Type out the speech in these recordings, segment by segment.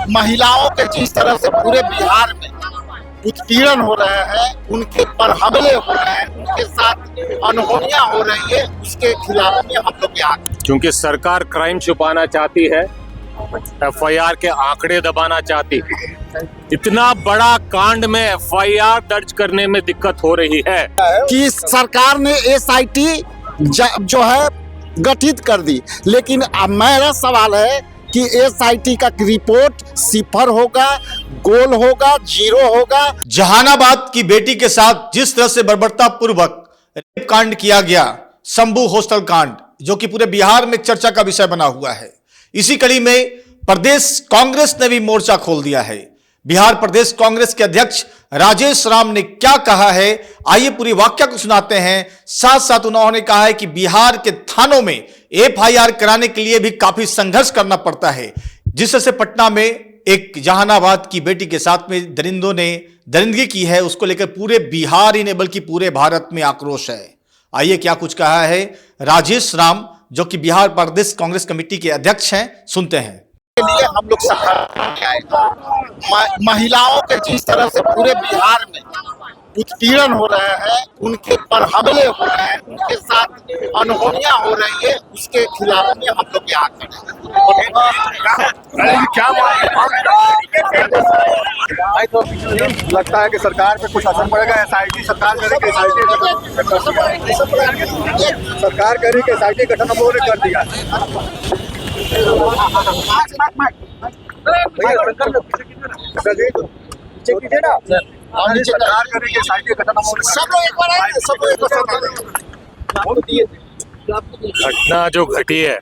महिलाओं के जिस तरह से पूरे बिहार में उत्पीड़न हो रहे हैं, उनके पर हमले हो रहे हैं, उनके साथ अनहोनियां हो रही है, उसके खिलाफ में हम लोग यहाँ। क्योंकि सरकार क्राइम छुपाना चाहती है, एफआईआर के आंकड़े दबाना चाहती है। इतना बड़ा कांड में एफआईआर दर्ज करने में दिक्कत हो रही है कि सरकार ने एसआईटी जो है गठित कर दी, लेकिन अब मेरा सवाल है कि एसआईटी का रिपोर्ट सिफर होगा, गोल होगा, जीरो होगा। जहानाबाद की बेटी के साथ जिस तरह से बर्बरता पूर्वक रेप कांड किया गया, शंभू हॉस्टल कांड, जो कि पूरे बिहार में चर्चा का विषय बना हुआ है, इसी कड़ी में प्रदेश कांग्रेस ने भी मोर्चा खोल दिया है। बिहार प्रदेश कांग्रेस के अध्यक्ष राजेश राम ने क्या कहा है, आइए पूरी वाक्य को सुनाते हैं। साथ साथ उन्होंने कहा है कि बिहार के थानों में एफआईआर कराने के लिए भी काफी संघर्ष करना पड़ता है, जिस से पटना में एक जहानाबाद की बेटी के साथ में दरिंदों ने दरिंदगी की है, उसको लेकर पूरे बिहार ही नहीं बल्कि पूरे भारत में आक्रोश है। आइए क्या कुछ कहा है राजेश राम, जो कि बिहार प्रदेश कांग्रेस कमेटी के अध्यक्ष हैं, सुनते हैं। के लिए हम लोग सफल आए। महिलाओं के जिस तरह से पूरे बिहार में उत्पीड़न हो रहे हैं, उनके पर हमले हो रहे हैं, उनके साथ अनहोनियां हो रही है, उसके खिलाफ में हम लोग यहाँ खड़े। लगता है कि सरकार पे कुछ असर पड़ेगा। एसआईटी सरकार कह रही कि सरकार कह रही कि एसआईटी गठन हम लोगों ने कर दिया। सरकार कह रही कि एसआईटी गठन हम घटना जो घटी है,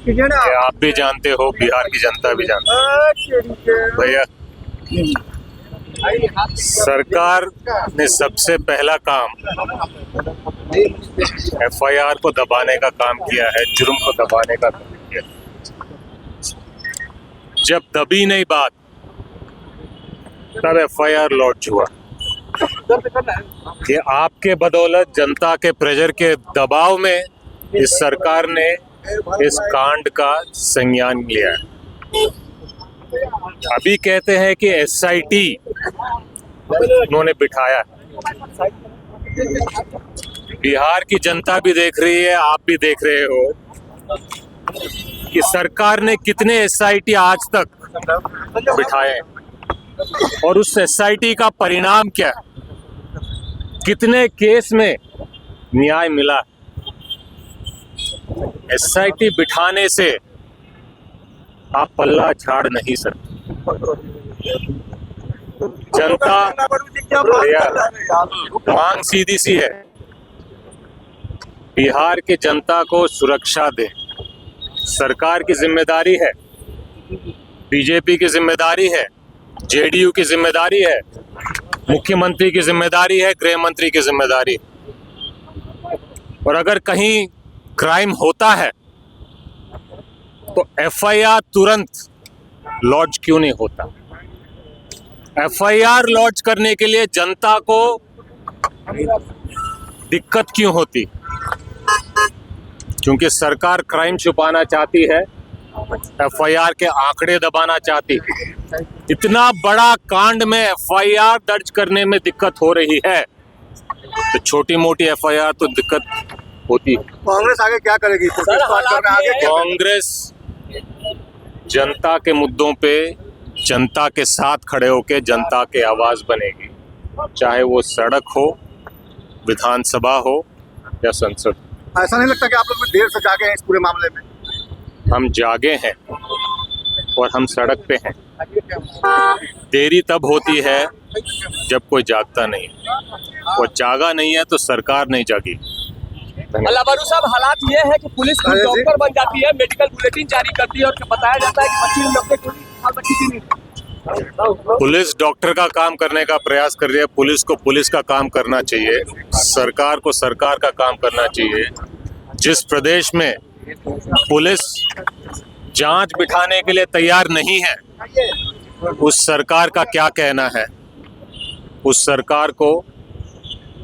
ये आप भी जानते हो, बिहार की जनता भी जानती है। भैया, सरकार ने सबसे पहला काम एफआईआर को दबाने का काम किया है, जुर्म को दबाने का काम किया। जब दबी नहीं बात, तब एफआईआर लॉन्च हुआ कि आपके बदौलत, जनता के प्रेशर के दबाव में इस सरकार ने इस कांड का संज्ञान लिया है। अभी कहते हैं कि एसआईटी उन्होंने बिठाया। बिहार की जनता भी देख रही है, आप भी देख रहे हो कि सरकार ने कितने एसआईटी आज तक बिठाए और उस एसआईटी का परिणाम क्या, कितने केस में न्याय मिला। एसआईटी बिठाने से आप पल्ला झाड़ नहीं सकते। जनता मांग सीधी सी है, बिहार के जनता को सुरक्षा दे। सरकार की जिम्मेदारी है, बीजेपी की जिम्मेदारी है, जेडीयू की जिम्मेदारी है, मुख्यमंत्री की जिम्मेदारी है, गृह मंत्री की जिम्मेदारी। और अगर कहीं क्राइम होता है तो एफआईआर तुरंत लॉन्च क्यों नहीं होता? एफआईआर लॉन्च करने के लिए जनता को दिक्कत क्यों होती? क्योंकि सरकार क्राइम छुपाना चाहती है, एफआईआर के आंकड़े दबाना चाहती है। इतना बड़ा कांड में एफआईआर दर्ज करने में दिक्कत हो रही है, तो छोटी मोटी एफआईआर तो दिक्कत होती है। कांग्रेस आगे क्या करेगी? कांग्रेस जनता के मुद्दों पे जनता के साथ खड़े होकर जनता के आवाज बनेगी, चाहे वो सड़क हो, विधानसभा हो या संसद। ऐसा नहीं लगता कि आप लोग देर से जागे हैं इस पूरे मामले में? हम जागे हैं और हम सड़क पे हैं। देरी तब होती है जब कोई जागता नहीं, और जागा नहीं है तो सरकार नहीं जागी। बारू साहब, हालात ये है कि पुलिस डॉक्टर बन जाती है, मेडिकल बुलेटिन जारी करती है और बताया जाता है कि बच्ची नहीं। पुलिस डॉक्टर का काम करने का प्रयास कर रही है, पुलिस को पुलिस का काम करना चाहिए, सरकार को सरकार का काम करना चाहिए। जिस प्रदेश में पुलिस जांच बिठाने के लिए तैयार नहीं है, उस सरकार का क्या कहना है? उस सरकार को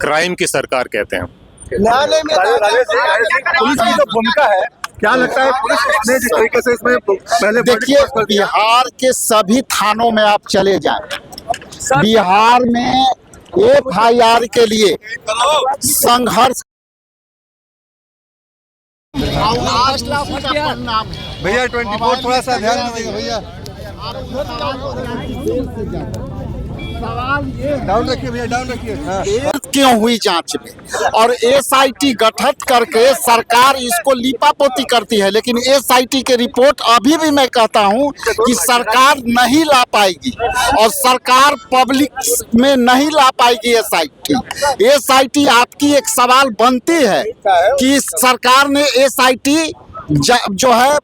क्राइम की सरकार कहते हैं। पुलिस की जो भूमिका है क्या लगता है पुलिस ने जिस तरीके से इसमें पहले देखिए, बिहार के सभी थानों में आप चले जाएं, बिहार में FIR के लिए संघर्ष भैया 24 थोड़ा सा ध्यान दीजिएगा भैया, डाउन रखिए भैया, डाउन रखिए। हाँ। क्यों हुई जांच में, और SIT गठित करके सरकार इसको लीपापोती करती है, लेकिन SIT के रिपोर्ट अभी भी मैं कहता हूं कि सरकार नहीं ला पाएगी और सरकार पब्लिक में नहीं ला पाएगी SIT आपकी एक सवाल बनती है कि सरकार ने SIT जो है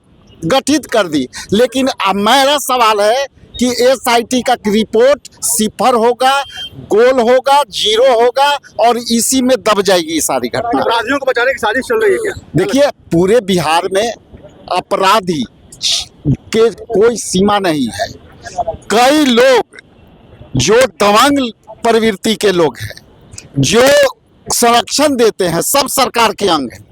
गठित कर दी, लेकिन अब मेरा सवाल है कि SIT का रिपोर्ट सिफर होगा, गोल होगा, 0 होगा और इसी में दब जाएगी सारी घटना। अपराधियों को बचाने की साजिश चल रही है क्या? देखिए, पूरे बिहार में अपराधी के कोई सीमा नहीं है। कई लोग जो दबंग प्रवृत्ति के लोग हैं, जो संरक्षण देते हैं, सब सरकार के अंग हैं।